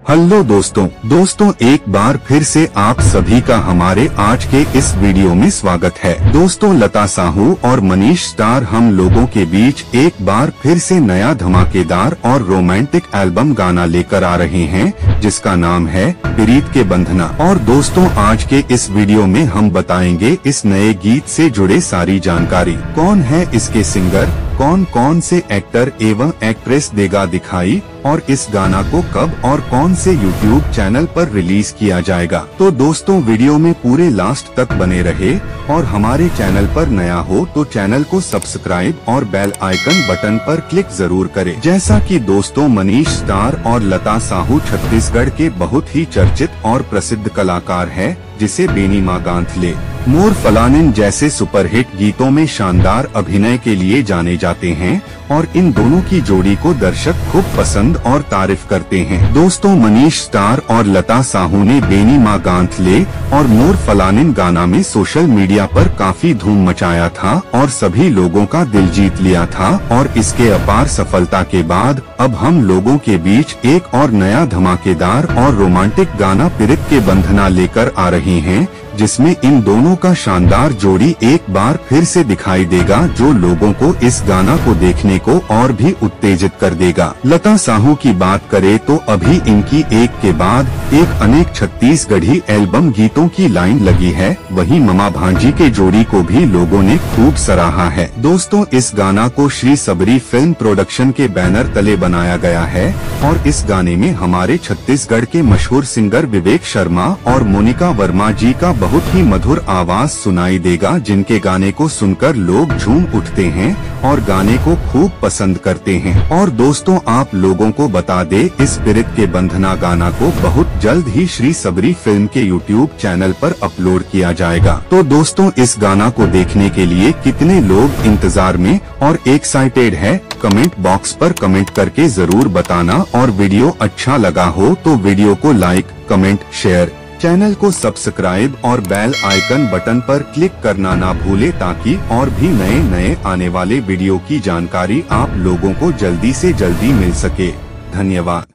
Hello दोस्तों एक बार फिर से आप सभी का हमारे आज के इस वीडियो में स्वागत है। दोस्तों लता साहू और मनीष स्टार हम लोगों के बीच एक बार फिर से नया धमाकेदार और रोमांटिक एल्बम गाना लेकर आ रहे हैं, जिसका नाम है प्रीत के बंधना। और दोस्तों आज के इस वीडियो में हम बताएंगे इस नए गीत से जुड़े सारी जानकारी। कौन है इसके सिंगर, कौन कौन से एक्टर एवं एक्ट्रेस देगा दिखाई, और इस गाना को कब और कौन से YouTube चैनल पर रिलीज किया जाएगा। तो दोस्तों वीडियो में पूरे लास्ट तक बने रहे, और हमारे चैनल पर नया हो तो चैनल को सब्सक्राइब और बेल आइकन बटन पर क्लिक जरूर करें। जैसा कि दोस्तों मनीष स्टार और लता साहू छत्तीसगढ़ के बहुत ही चर्चित और प्रसिद्ध कलाकार है, जिसे बेनी माँ गांथले, मोर फलानिन जैसे सुपरहिट गीतों में शानदार अभिनय के लिए जाने जाते हैं, और इन दोनों की जोड़ी को दर्शक खूब पसंद और तारीफ करते हैं। दोस्तों मनीष स्टार और लता साहू ने बेनी माँ गांथले और मोर फलानिन गाना में सोशल मीडिया पर काफी धूम मचाया था और सभी लोगों का दिल जीत लिया था। और इसके अपार सफलता के बाद अब हम लोगों के बीच एक और नया धमाकेदार और रोमांटिक गाना प्रीत के बंधना लेकर आ रहे हैं, जिसमें इन दोनों का शानदार जोड़ी एक बार फिर से दिखाई देगा, जो लोगों को इस गाना को देखने को और भी उत्तेजित कर देगा। लता साहू की बात करें तो अभी इनकी एक के बाद एक अनेक छत्तीसगढ़ी एल्बम गीतों की लाइन लगी है, वहीं ममा भांजी के जोड़ी को भी लोगों ने खूब सराहा है। दोस्तों इस गाना को श्री सबरी फिल्म प्रोडक्शन के बैनर तले बनाया गया है, और इस गाने में हमारे छत्तीसगढ़ के मशहूर सिंगर विवेक शर्मा और मोनिका वर्मा जी का बहुत ही मधुर आवाज सुनाई देगा, जिनके गाने को सुनकर लोग झूम उठते हैं और गाने को खूब पसंद करते हैं। और दोस्तों आप लोगों को बता दे, इस प्रीत के बंधना गाना को बहुत जल्द ही श्री सबरी फिल्म के YouTube चैनल पर अपलोड किया जाएगा। तो दोस्तों इस गाना को देखने के लिए कितने लोग इंतजार में और एक्साइटेड है, कमेंट बॉक्स पर कमेंट करके जरूर बताना। और वीडियो अच्छा लगा हो तो वीडियो को लाइक, कमेंट, शेयर, चैनल को सब्सक्राइब और बेल आइकन बटन पर क्लिक करना ना भूले, ताकि और भी नए आने वाले वीडियो की जानकारी आप लोगों को जल्दी से जल्दी मिल सके। धन्यवाद।